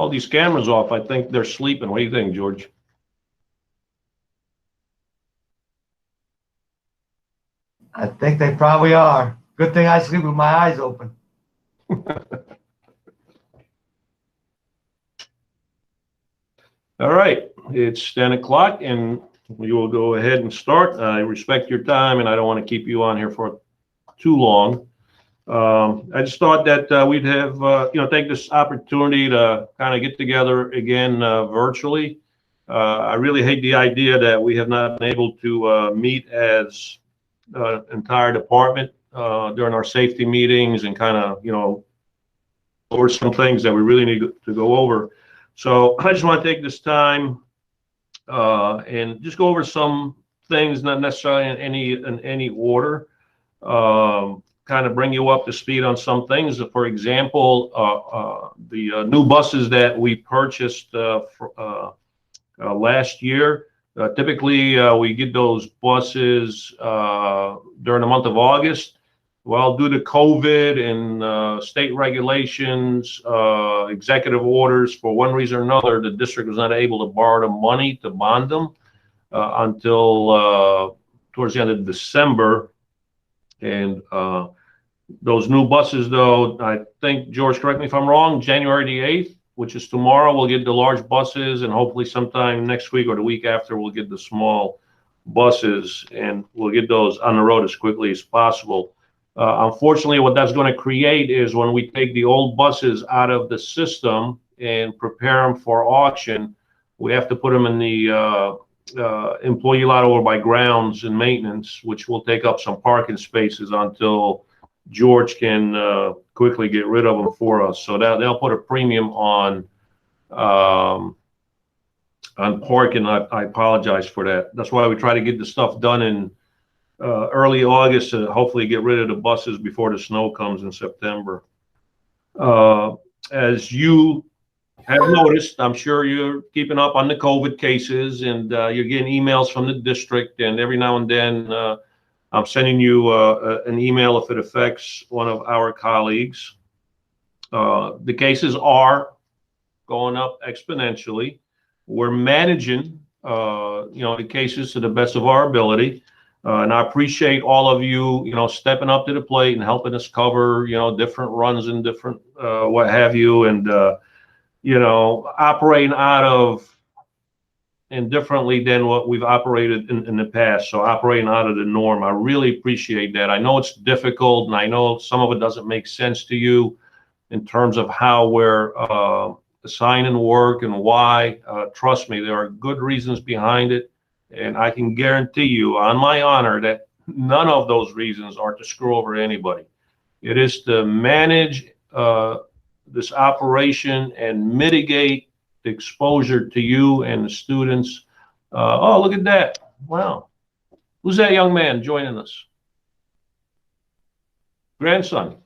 all these cameras off. I think they're sleeping. What do you think, George? I think they probably are. Good thing I sleep with my eyes open. All right, it's 10 o'clock and we will go ahead and start. I respect your time and I don't want to keep you on here for too long. I just thought that we'd have, take this opportunity to kind of get together again virtually. I really hate the idea that we have not been able to meet as entire department during our safety meetings and kind of, over some things that we really need to go over. So I just want to take this time and just go over some things, not necessarily in any order. Kind of bring you up to speed on some things. For example, the new buses that we purchased last year. Typically, we get those buses during the month of August. Well, due to COVID and state regulations, executive orders, for one reason or another, the district was not able to borrow the money to bond them until towards the end of December. And those new buses, though, I think, George, correct me if I'm wrong, January the 8th, which is tomorrow, we'll get the large buses, and hopefully sometime next week or the week after, we'll get the small buses, and we'll get those on the road as quickly as possible. Unfortunately, what that's going to create is when we take the old buses out of the system and prepare them for auction, we have to put them in the employee lot over by grounds and maintenance, which will take up some parking spaces until George can quickly get rid of them for us. So that they'll put a premium on parking. I apologize for that. That's why we try to get the stuff done in early August to hopefully get rid of the buses before the snow comes in September. As you have noticed, I'm sure you're keeping up on the COVID cases, and you're getting emails from the district, and every now and then I'm sending you an email if it affects one of our colleagues. The cases are going up exponentially. We're managing, the cases to the best of our ability. And I appreciate all of you, stepping up to the plate and helping us cover, different runs and different, what have you, and, operating out of and differently than what we've operated in the past. So operating out of the norm, I really appreciate that. I know it's difficult, and I know some of it doesn't make sense to you in terms of how we're assigning work and why. Trust me, there are good reasons behind it. And I can guarantee you on my honor that none of those reasons are to screw over anybody. It is to manage this operation and mitigate the exposure to you and the students. Oh, look at that. Wow. Who's that young man joining us? Grandson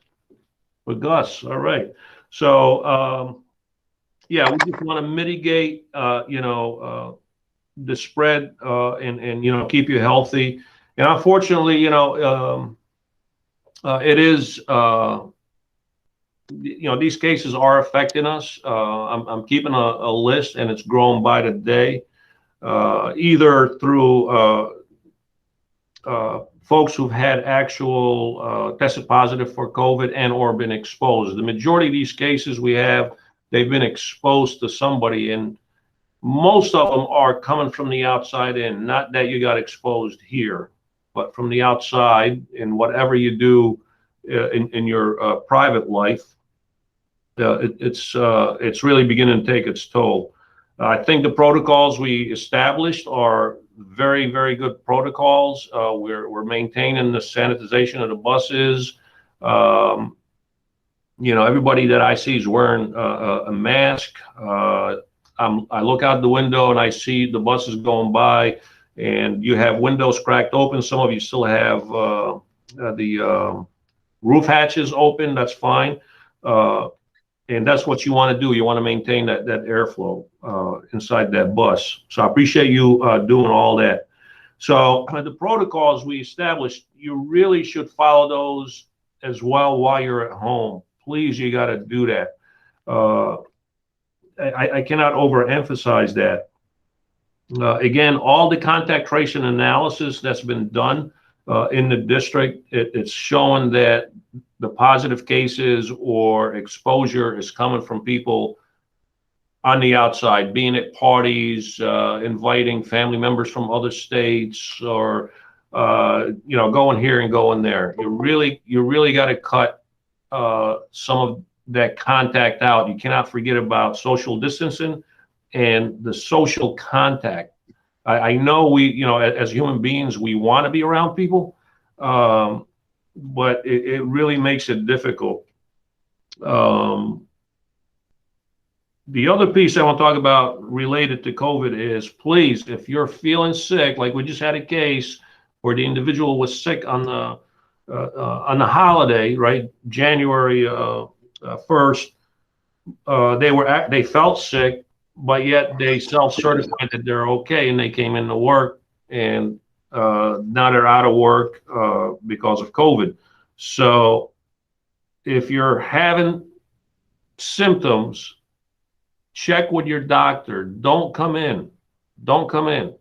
with Gus. All right. So, yeah, we just want to mitigate, the spread and keep you healthy. And unfortunately, it is these cases are affecting us. I'm keeping a list, and it's grown by the day, either through folks who've had actual tested positive for COVID and or been exposed. The majority of these cases we have, they've been exposed to somebody, and most of them are coming from the outside in. Not that you got exposed here, but from the outside in whatever you do in your private life. It's really beginning to take its toll. I think the protocols we established are very, very good protocols. We're maintaining the sanitization of the buses. Everybody that I see is wearing a mask. I look out the window and I see the buses going by, and you have windows cracked open. Some of you still have the roof hatches open. That's fine. And that's what you want to do. You want to maintain that airflow inside that bus. So I appreciate you doing all that. So the protocols we established, you really should follow those as well while you're at home. Please, you got to do that. I cannot overemphasize that. Again, all the contact tracing analysis that's been done in the district, it's showing that the positive cases or exposure is coming from people on the outside, being at parties, inviting family members from other states, or going here and going there. You really got to cut some of that contact out. You cannot forget about social distancing and the social contact. I know as human beings, we want to be around people, but it really makes it difficult. The other piece I want to talk about related to COVID is, please, if you're feeling sick, like we just had a case where the individual was sick on the holiday, right, January 1st, they felt sick, but yet they self-certified that they're okay, and they came into work, and now they're out of work because of COVID. So if you're having symptoms, check with your doctor. Don't come in. Don't come in.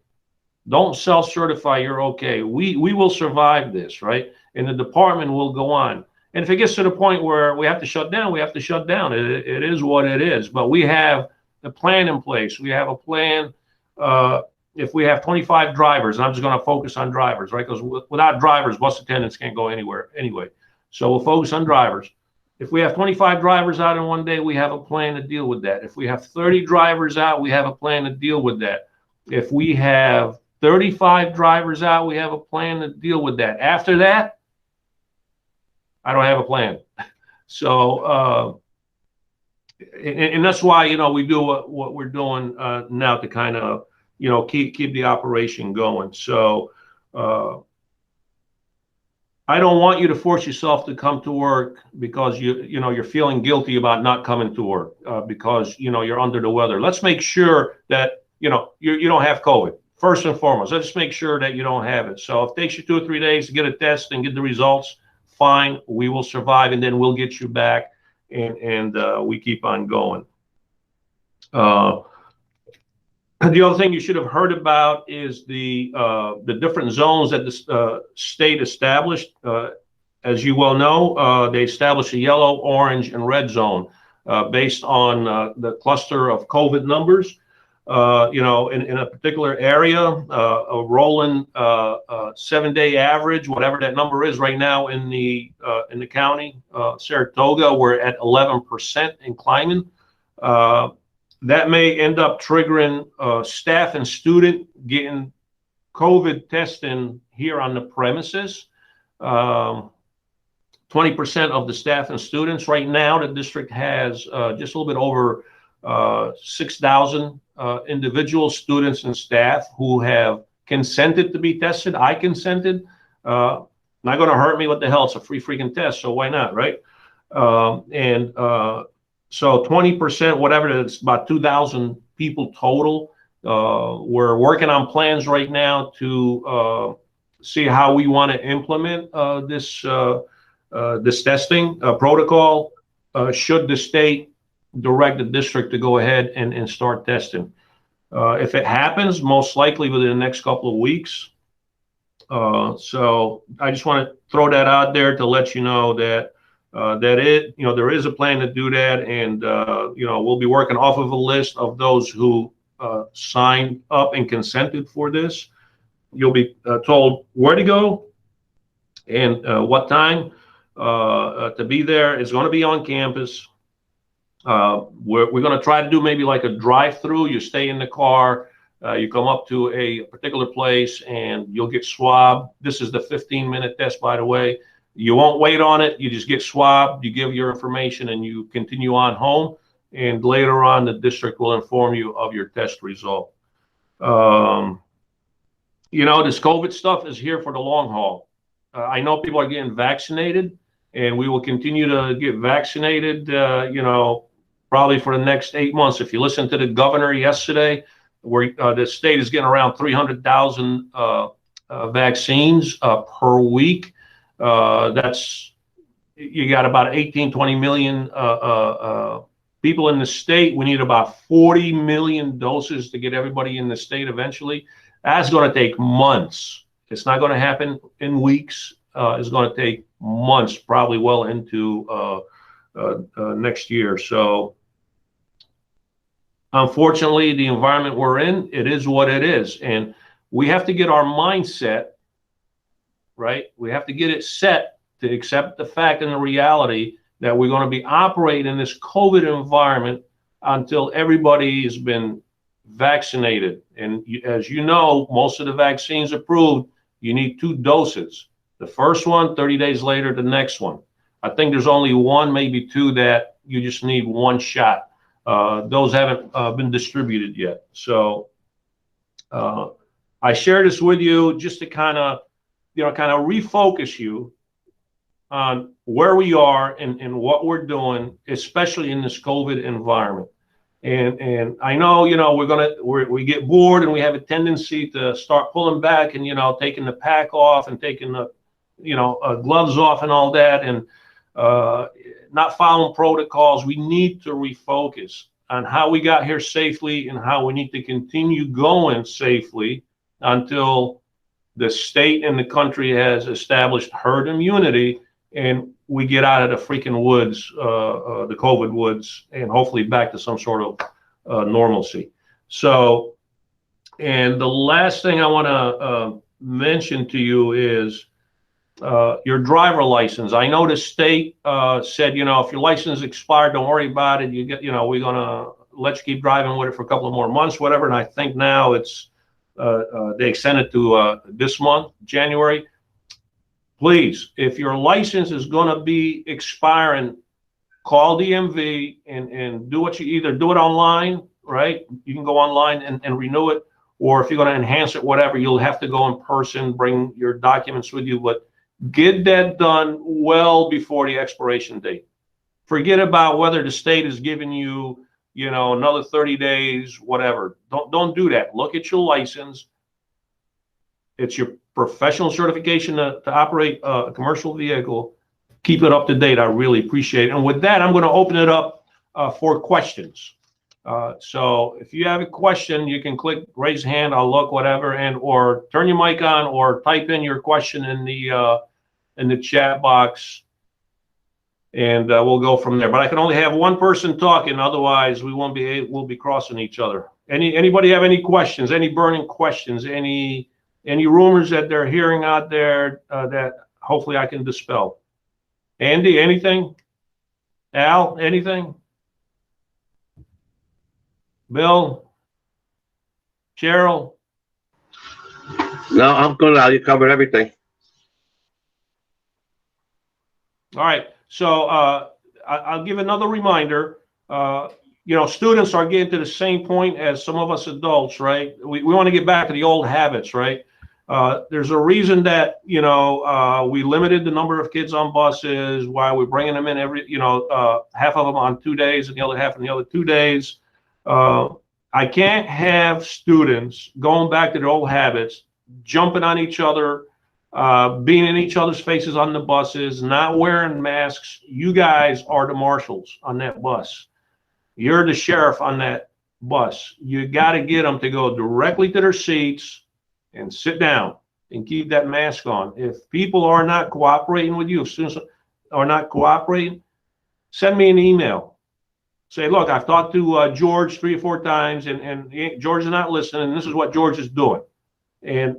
Don't self-certify you're okay. We will survive this, right? And the department will go on. And if it gets to the point where we have to shut down, we have to shut down. It is what it is. But we have a plan in place. We have a plan. If we have 25 drivers, and I'm just going to focus on drivers, right? Because without drivers, bus attendants can't go anywhere anyway. So we'll focus on drivers. If we have 25 drivers out in one day, we have a plan to deal with that. If we have 30 drivers out, we have a plan to deal with that. If we have 35 drivers out, we have a plan to deal with that. After that, I don't have a plan. So, and that's why, we do what we're doing now to kind of, keep the operation going. So, I don't want you to force yourself to come to work because you're feeling guilty about not coming to work because you're under the weather. Let's make sure that you don't have COVID first and foremost. Let's make sure that you don't have it. So if it takes you 2 or 3 days to get a test and get the results, fine. We will survive, and then we'll get you back, and we keep on going. The other thing you should have heard about is the different zones that the state established. As you well know, they established a yellow, orange, and red zone based on the cluster of COVID numbers. In a particular area, a rolling 7-day average, whatever that number is right now in the county, Saratoga, we're at 11% and climbing. That may end up triggering staff and student getting COVID testing here on the premises. 20% of the staff and students right now, the district has just a little bit over 6,000 individual students and staff who have consented to be tested. I consented. Not going to hurt me. What the hell? It's a free freaking test, so why not, right? So 20%, whatever it is, about 2,000 people total. We're working on plans right now to see how we want to implement this testing protocol. Should the state direct the district to go ahead and start testing? If it happens, most likely within the next couple of weeks. So I just want to throw that out there to let you know that there is a plan to do that, and we'll be working off of a list of those who signed up and consented for this. You'll be told where to go and what time to be there. It's going to be on campus. We're going to try to do maybe like a drive-through. You stay in the car, you come up to a particular place, and you'll get swabbed. This is the 15-minute test, by the way. You won't wait on it. You just get swabbed. You give your information, and you continue on home. And later on, the district will inform you of your test result. This COVID stuff is here for the long haul. I know people are getting vaccinated, and we will continue to get vaccinated, probably for the next 8 months. If you listen to the governor yesterday, where the state is getting around 300,000 vaccines per week. That's, you got about 18, 20 million people in the state, we need about 40 million doses to get everybody in the state eventually. That's going to take months. It's not going to happen in weeks. It's going to take months, probably well into next year. So unfortunately, the environment we're in, it is what it is. And we have to get our mindset, right? We have to get it set to accept the fact and the reality that we're going to be operating in this COVID environment until everybody has been vaccinated. And as you know, most of the vaccines approved, you need 2 doses. The first one, 30 days later, the next one. I think there's only 1, maybe 2 that you just need 1 shot. Those haven't been distributed yet. So I share this with you just to kind of refocus you on where we are and what we're doing, especially in this COVID environment. And I know, we get bored and we have a tendency to start pulling back and, taking the pack off and taking the, gloves off and all that, and not following protocols. We need to refocus on how we got here safely and how we need to continue going safely until the state and the country has established herd immunity and we get out of the freaking woods, the COVID woods, and hopefully back to some sort of normalcy. So, and the last thing I want to mention to you is your driver license. I know the state said, if your license expired, don't worry about it. You get, we're gonna let you keep driving with it for a couple of more months, whatever. And I think now it's they extended to this month, January. Please, if your license is going to be expiring, call DMV and do what you either do it online, right? You can go online and renew it, or if you're going to enhance it, whatever, you'll have to go in person, bring your documents with you, but get that done well before the expiration date. Forget about whether the state is giving you, another 30 days, whatever. Don't do that. Look at your license. It's your professional certification to operate a commercial vehicle. Keep it up to date. I really appreciate it. And with that, I'm going to open it up for questions. So if you have a question, you can click raise hand. I'll look, whatever, and or turn your mic on or type in your question in the chat box, and we'll go from there. But I can only have one person talking, otherwise we'll be crossing each other. Anybody have any questions? Any burning questions? Any rumors that they're hearing out there that hopefully I can dispel? Andy, anything? Al, anything? Bill? Cheryl? No, I'm good, Al. You covered everything. All right. So I'll give another reminder. Students are getting to the same point as some of us adults, right? We want to get back to the old habits, right? There's a reason that, we limited the number of kids on buses, while we're bringing them in every, half of them on 2 days and the other half in the other 2 days. I can't have students going back to their old habits, jumping on each other, being in each other's faces on the buses, not wearing masks. You guys are the marshals on that bus. You're the sheriff on that bus. You got to get them to go directly to their seats and sit down and keep that mask on. If people are not cooperating with you, if students are not cooperating, send me an email. Say, look, I've talked to George 3 or 4 times, and George is not listening, and this is what George is doing. And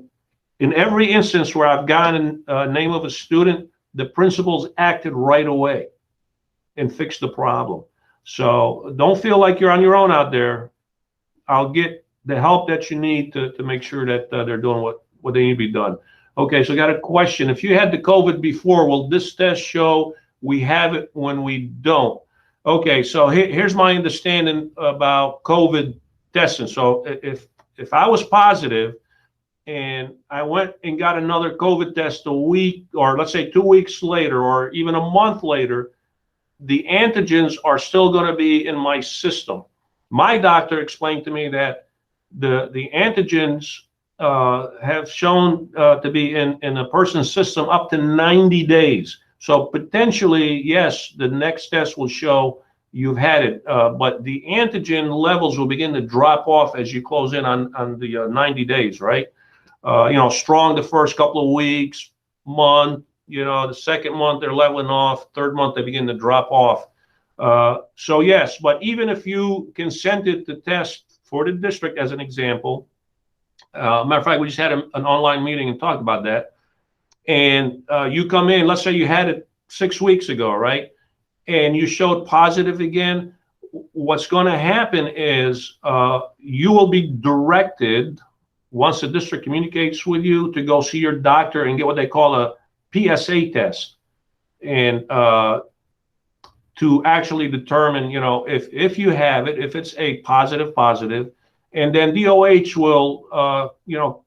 in every instance where I've gotten a name of a student, the principals acted right away and fixed the problem. So don't feel like you're on your own out there. I'll get the help that you need to make sure that they're doing what they need to be done. Okay, so I got a question. If you had the COVID before, will this test show we have it when we don't? Okay, so here's my understanding about COVID testing. So if I was positive and I went and got another COVID test a week, or let's say 2 weeks later, or even a month later, the antigens are still going to be in my system. My doctor explained to me that the antigens have shown to be in a person's system up to 90 days. So potentially, yes, the next test will show you've had it. But the antigen levels will begin to drop off as you close in on the 90 days, right? Strong the first couple of weeks, month, the second month they're leveling off, third month they begin to drop off. So yes, but even if you consented to test for the district as an example, matter of fact, we just had an online meeting and talked about that. And you come in, let's say you had it 6 weeks ago, right? And you showed positive again. What's going to happen is you will be directed, once the district communicates with you, to go see your doctor and get what they call a PSA test. And to actually determine, if you have it, if it's a positive, and then DOH will,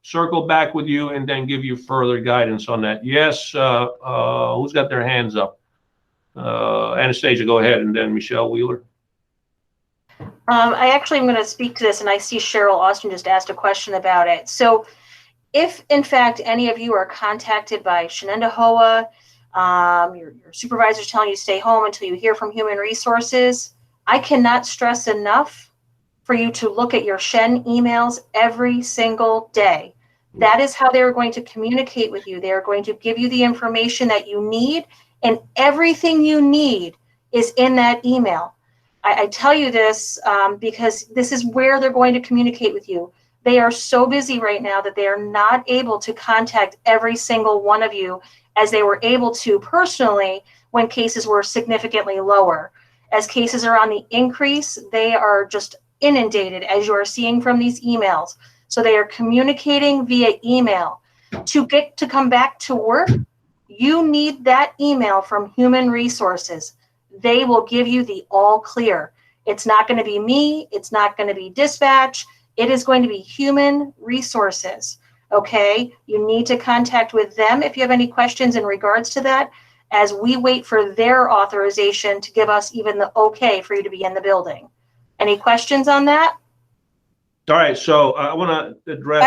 circle back with you and then give you further guidance on that. Yes, who's got their hands up? Anastasia, go ahead, and then Michelle Wheeler. I actually am going to speak to this, and I see Cheryl Austin just asked a question about it. So if, in fact, any of you are contacted by Shenendehowa, your supervisor's telling you to stay home until you hear from Human Resources, I cannot stress enough for you to look at your Shen emails every single day. That is how they're going to communicate with you. They are going to give you the information that you need, and everything you need is in that email. I tell you this because this is where they're going to communicate with you. They are so busy right now that they are not able to contact every single one of you as they were able to personally when cases were significantly lower. As cases are on the increase, they are just inundated, as you are seeing from these emails. So they are communicating via email. To get to come back to work, you need that email from Human Resources. They will give you the all clear. It's not going to be me. It's not going to be dispatch. It is going to be Human Resources. Okay. You need to contact with them if you have any questions in regards to that, as we wait for their authorization to give us even the okay for you to be in the building. Any questions on that? All right. So I want to address.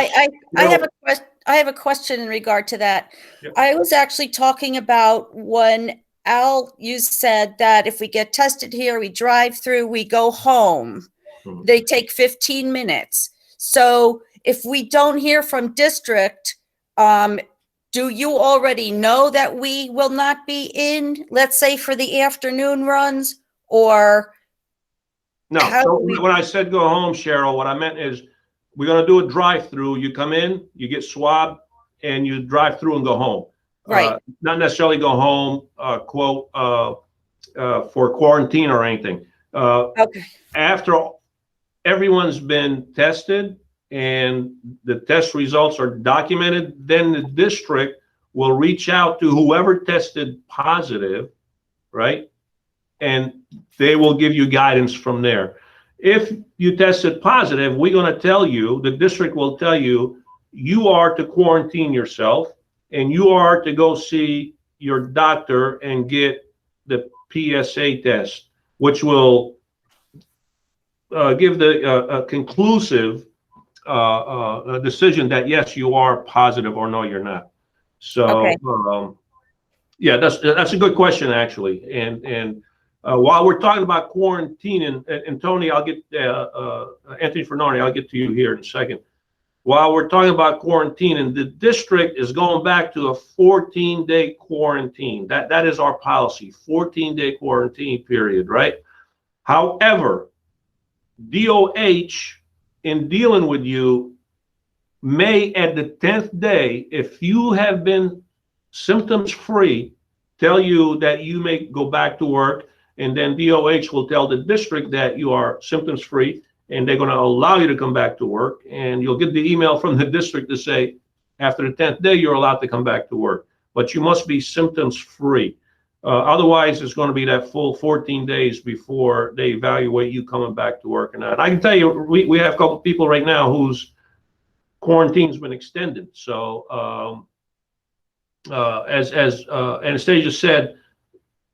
I have a question in regard to that. Yep. I was actually talking about when Al, you said that if we get tested here, we drive through, we go home. Mhm. They take 15 minutes. So if we don't hear from district, do you already know that we will not be in, let's say, for the afternoon runs? Or No. So when I said go home, Cheryl, what I meant is we're going to do a drive-through. You come in, you get swabbed, and you drive through and go home. Right. Not necessarily go home, quote, for quarantine or anything. Okay. After everyone's been tested and the test results are documented, then the district will reach out to whoever tested positive, right? And they will give you guidance from there. If you tested positive, we're going to tell you, the district will tell you, you are to quarantine yourself and you are to go see your doctor and get the PSA test, which will give the conclusive decision that yes, you are positive or no, you're not. So, Okay. Yeah, that's a good question actually. And while we're talking about quarantine, and Tony, I'll get Anthony Fernari, I'll get to you here in a second. While we're talking about quarantine, and the district is going back to a 14-day quarantine. That is our policy, 14-day quarantine period, right? However, DOH, in dealing with you, may at the 10th day, if you have been symptoms free, tell you that you may go back to work, and then DOH will tell the district that you are symptoms free, and they're going to allow you to come back to work, and you'll get the email from the district to say after the 10th day you're allowed to come back to work, but you must be symptoms free. Otherwise, it's going to be that full 14 days before they evaluate you coming back to work or not. And I can tell you, we have a couple of people right now whose quarantine's been extended. So as Anastasia said,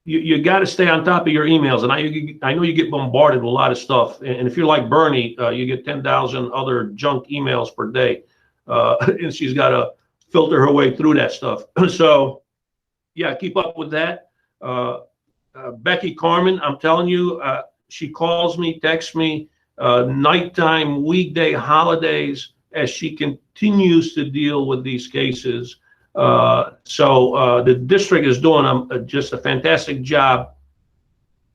you got to stay on top of your emails. And I know you get bombarded with a lot of stuff. And if you're like Bernie, you get 10,000 other junk emails per day. And she's got to filter her way through that stuff. So yeah, keep up with that. Becky Carmen, I'm telling you, She calls me, texts me, nighttime, weekday, holidays, as she continues to deal with these cases. So the district is doing just a fantastic job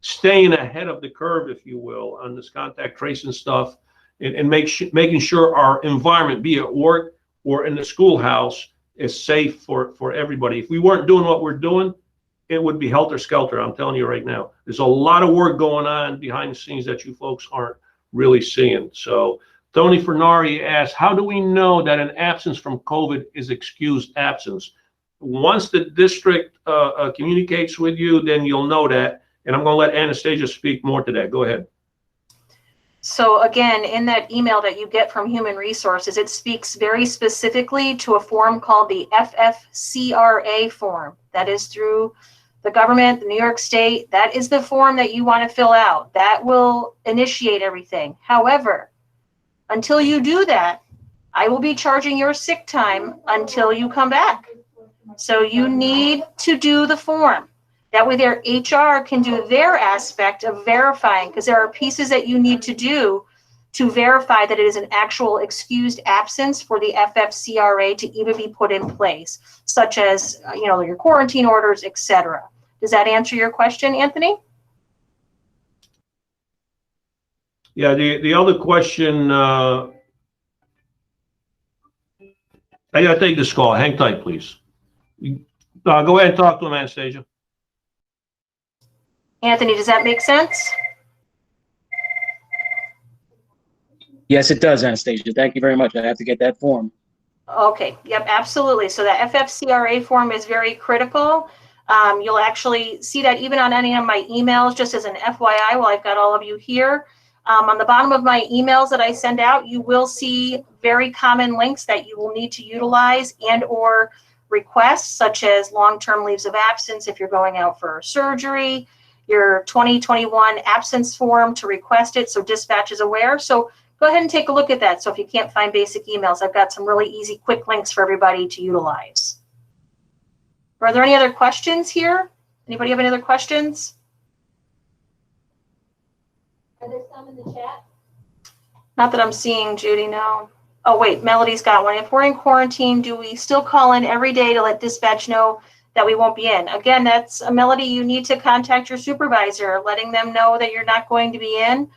staying ahead of the curve, if you will, on this contact tracing stuff, and making sure our environment, be at work or in the schoolhouse, is safe for everybody. If we weren't doing what we're doing, it would be helter-skelter. I'm telling you right now. There's a lot of work going on behind the scenes that you folks aren't really seeing. So Tony Fernari asked, how do we know that an absence from COVID is excused absence? Once the district communicates with you, then you'll know that. And I'm going to let Anastasia speak more to that. Go ahead. So again, in that email that you get from Human Resources, it speaks very specifically to a form called the FFCRA form. That is through the government, the New York State. That is the form that you want to fill out. That will initiate everything. However, until you do that, I will be charging your sick time until you come back. So you need to do the form. That way their HR can do their aspect of verifying, because there are pieces that you need to do to verify that it is an actual excused absence for the FFCRA to even be put in place, such as, your quarantine orders, etc. Does that answer your question, Anthony? Yeah, the other question, I gotta take this call. Hang tight, please. Go ahead and talk to him, Anastasia. Anthony, does that make sense? Yes, it does, Anastasia. Thank you very much. I have to get that form. Okay, yep, absolutely. So the FFCRA form is very critical. You'll actually see that even on any of my emails, just as an FYI, while I've got all of you here. On the bottom of my emails that I send out, you will see very common links that you will need to utilize and or requests, such as long-term leaves of absence if you're going out for surgery, your 2021 absence form to request it so dispatch is aware. So go ahead and take a look at that. So if you can't find basic emails, I've got some really easy, quick links for everybody to utilize. Are there any other questions here? Anybody have any other questions? Are there some in the chat? Not that I'm seeing, Judy, no. Oh, wait, Melody's got one. If we're in quarantine, do we still call in every day to let dispatch know that we won't be in? Again, that's a Melody. You need to contact your supervisor, letting them know that you're not going to be in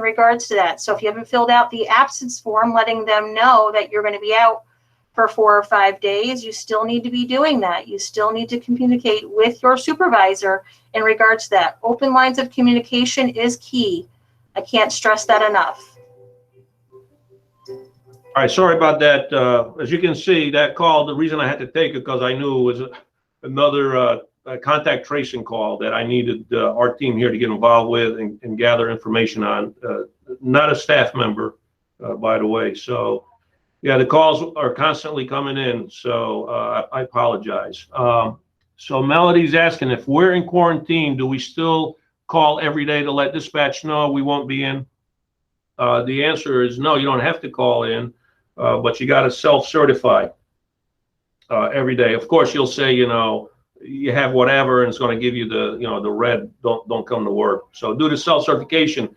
regards to that. So if you haven't filled out the absence form, letting them know that you're going to be out for 4 or 5 days, you still need to be doing that. You still need to communicate with your supervisor in regards to that. Open lines of communication is key. I can't stress that enough. All right, sorry about that. As you can see, that call, the reason I had to take it because I knew it was another contact tracing call that I needed our team here to get involved with and gather information on. Not a staff member, by the way. So, yeah, the calls are constantly coming in, so I apologize. So Melody's asking, if we're in quarantine, do we still call every day to let dispatch know we won't be in? The answer is no, you don't have to call in. But you got to self-certify every day. Of course, you'll say, you have whatever, and it's going to give you the, the red, don't come to work. So do the self-certification.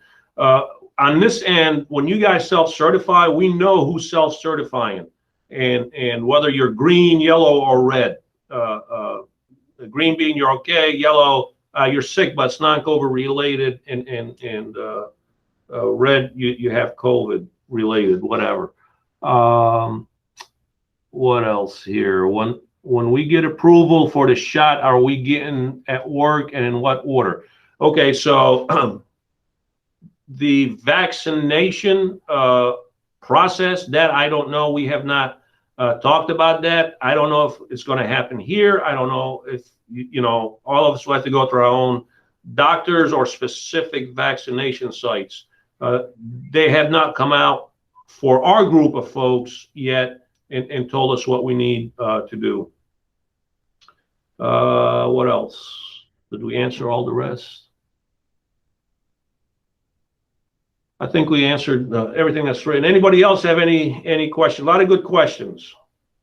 On this end, when you guys self-certify, we know who's self-certifying, and whether you're green, yellow, or red. Green being you're okay, yellow you're sick, but it's non-COVID related, and red you have COVID related, whatever. What else here? When we get approval for the shot, are we getting at work, and in what order? Okay, so the vaccination process, that I don't know. We have not talked about that. I don't know if it's going to happen here. I don't know if, all of us will have to go through our own doctors or specific vaccination sites. They have not come out for our group of folks yet and told us what we need to do. What else? Did we answer all the rest? I think we answered everything that's written. Anybody else have any questions? A lot of good questions.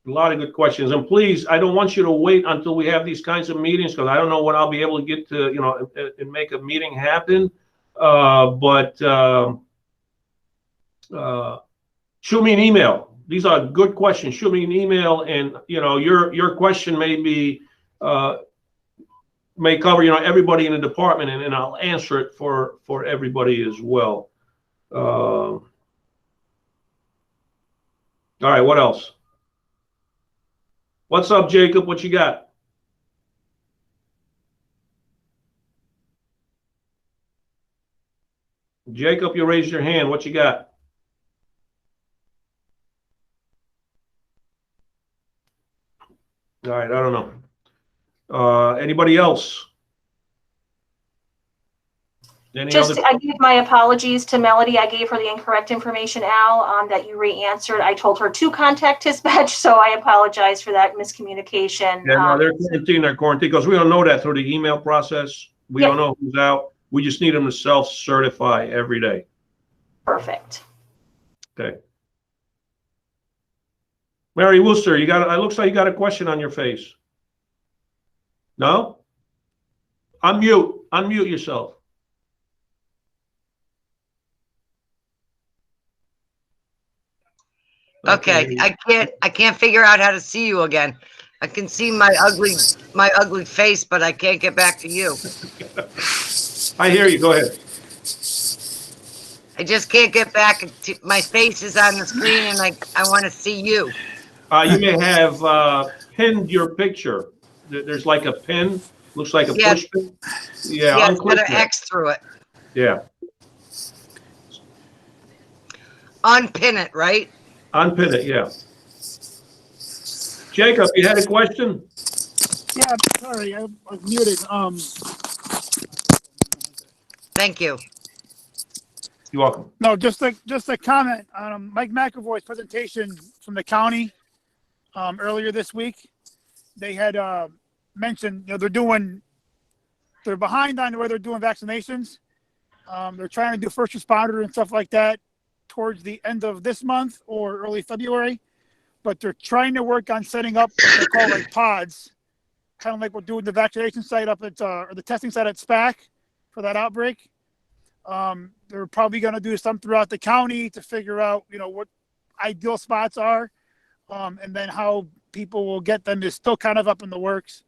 A lot of good questions. And please, I don't want you to wait until we have these kinds of meetings, because I don't know when I'll be able to get to, and make a meeting happen. But shoot me an email. These are good questions. Shoot me an email, and your question may cover everybody in the department, and I'll answer it for everybody as well. All right, what else? What's up, Jacob? What you got? Jacob, you raised your hand. What you got? All right, I don't know. Anybody else? I give my apologies to Melody. I gave her the incorrect information, Al, that you re-answered. I told her to contact dispatch, so I apologize for that miscommunication. Yeah, no, they're quarantined, because we don't know that through the email process. We don't know who's out. We just need them to self-certify every day. Perfect. Okay. Mary Worcester, it looks like you got a question on your face. No? Unmute yourself. Okay, I can't figure out how to see you again. I can see my ugly face, but I can't get back to you. I hear you. Go ahead. I just can't get back to my face is on the screen, and I want to see you. You may have pinned your picture. There's like a pin. Looks like a push pin. Yeah, it's got an X through it. Yeah. Unpin it, right? Unpin it, yeah. Jacob, you had a question? Yeah, sorry, I was muted. Thank you. You're welcome. No, just a comment on Mike McAvoy's presentation from the county earlier this week. They had mentioned they're behind on the way they're doing vaccinations. They're trying to do first responder and stuff like that towards the end of this month or early February, but they're trying to work on setting up what they call like pods, kind of like we're doing the vaccination site up at or the testing site at SPAC for that outbreak. They're probably going to do some throughout the county to figure out, what ideal spots are, and then how people will get them is still kind of up in the works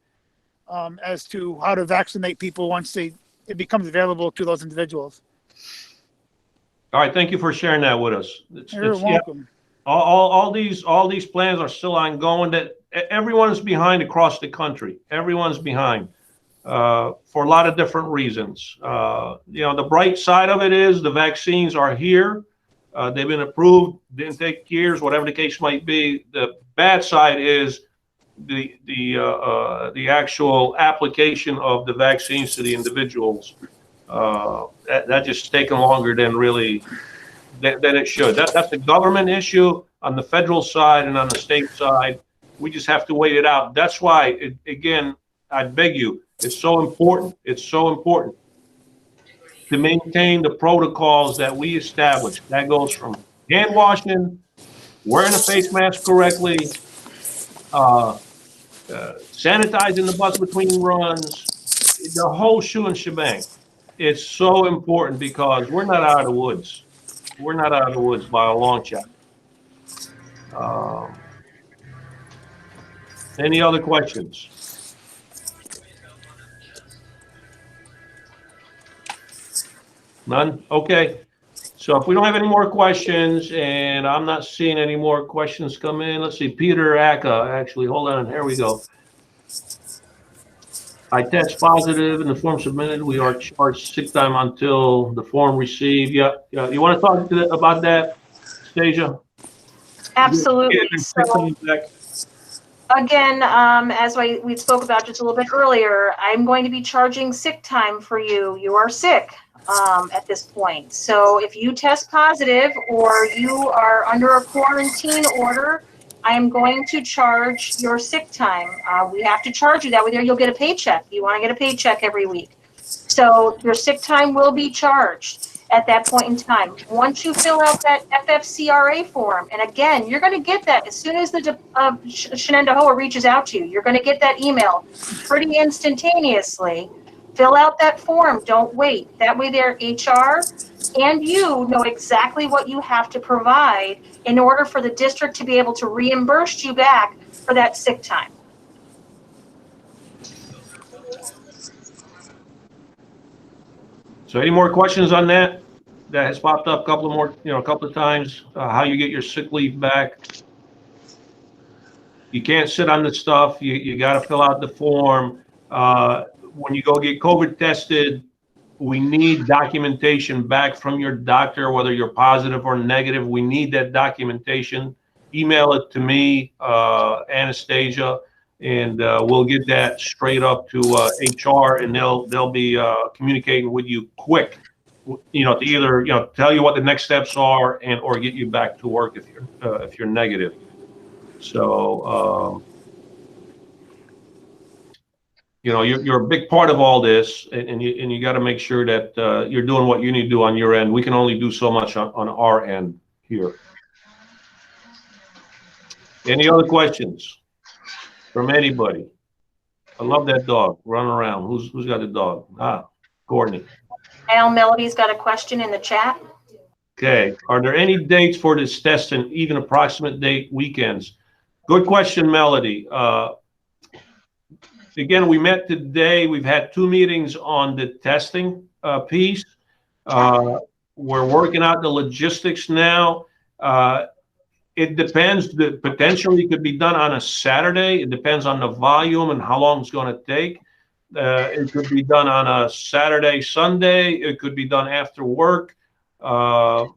as to how to vaccinate people once it becomes available to those individuals. All right, thank you for sharing that with us. You're welcome. Yeah, all these plans are still ongoing. That everyone's behind across the country. Everyone's behind for a lot of different reasons. The bright side of it is the vaccines are here. They've been approved. Didn't take years, whatever the case might be. The bad side is the actual application of the vaccines to the individuals. That just taken longer than it should. That's a government issue on the federal side and on the state side. We just have to wait it out. That's why, again, I beg you, it's so important. It's so important to maintain the protocols that we establish. That goes from hand washing, wearing a face mask correctly, sanitizing the bus between runs, the whole shoe and shebang. It's so important because we're not out of the woods. We're not out of the woods by a long shot. Any other questions? None? Okay. So if we don't have any more questions, and I'm not seeing any more questions come in, let's see, Peter Aka, actually, hold on, here we go. I test positive in the form submitted. We are charged sick time until the form received. Yeah. You want to talk about that, Stasia? Absolutely. So, again, as we spoke about just a little bit earlier, I'm going to be charging sick time for you. You are sick at this point. So if you test positive or you are under a quarantine order, I am going to charge your sick time. We have to charge you that way. There, you'll get a paycheck. You want to get a paycheck every week. So your sick time will be charged at that point in time. Once you fill out that FFCRA form, and again, you're going to get that as soon as the Shenandoah reaches out to you. You're going to get that email pretty instantaneously Fill out that form. Don't wait. That way their HR and you know exactly what you have to provide in order for the district to be able to reimburse you back for that sick time. So any more questions on that? That has popped up a couple of more, a couple of times, how you get your sick leave back. You can't sit on the stuff. You got to fill out the form. When you go get COVID tested, we need documentation back from your doctor, whether you're positive or negative. We need that documentation. Email it to me, Anastasia, and we'll get that straight up to HR, and they'll be communicating with you quick. To either tell you what the next steps are and or get you back to work if you're negative. So you're a big part of all this, and you got to make sure that you're doing what you need to do on your end. We can only do so much on our end here. Any other questions from anybody? I love that dog running around. Who's got the dog? Courtney. Al Melody's got a question in the chat. Okay. Are there any dates for this test and even approximate date weekends? Good question, Melody. Again, we met today. We've had 2 meetings on the testing piece. We're working out the logistics now. It depends. Potentially could be done on a Saturday. It depends on the volume and how long it's going to take. It could be done on a Saturday, Sunday. It could be done after work. Some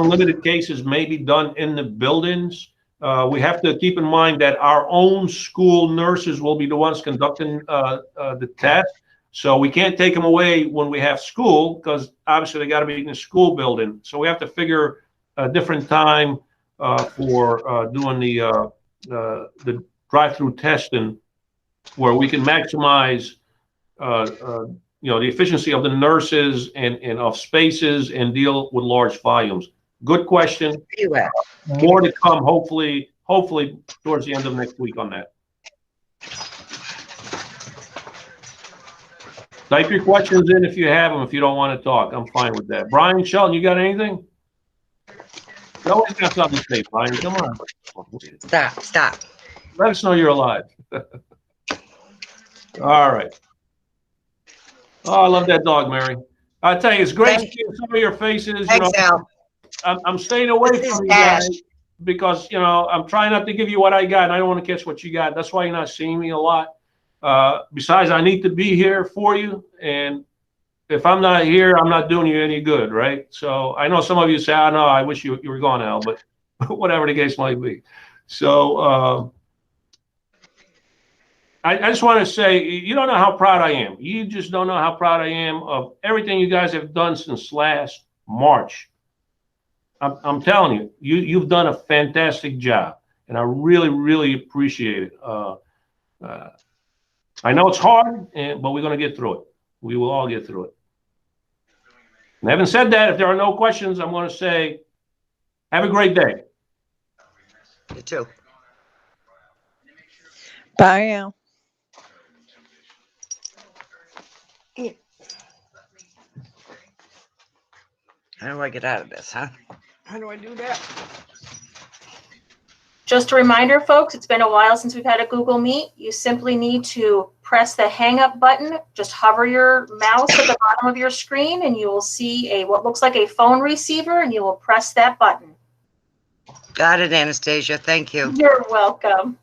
limited cases may be done in the buildings. We have to keep in mind that our own school nurses will be the ones conducting the test. So we can't take them away when we have school, because obviously they got to be in the school building. So we have to figure a different time for doing the drive-through testing, where we can maximize the efficiency of the nurses and of spaces and deal with large volumes. Good question. More to come, hopefully towards the end of next week on that. Type your questions in if you have them. If you don't want to talk, I'm fine with that. Brian Shelton, you got anything? You always got something to say, Brian. Come on. Stop. Let us know you're alive. All right. Oh, I love that dog, Mary. I tell you, it's great seeing some of your faces. Thanks, Al. I'm staying away from you guys because, I'm trying not to give you what I got, and I don't want to catch what you got. That's why you're not seeing me a lot. Besides, I need to be here for you, and if I'm not here, I'm not doing you any good, right? So I know some of you say, "Oh no, I wish you were gone, Al," but whatever the case might be. So I just want to say, you don't know how proud I am. You just don't know how proud I am of everything you guys have done since last March. I'm telling you, you've done a fantastic job, and I really, really appreciate it. I know it's hard, but we're going to get through it. We will all get through it. And having said that, if there are no questions, I'm going to say, have a great day. You too. Bye, Al. How do I get out of this, huh? How do I do that? Just a reminder, folks, it's been a while since we've had a Google Meet. You simply need to press the hang up button. Just hover your mouse at the bottom of your screen and you will see what looks like a phone receiver, and you will press that button. Got it, Anastasia. Thank you. You're welcome.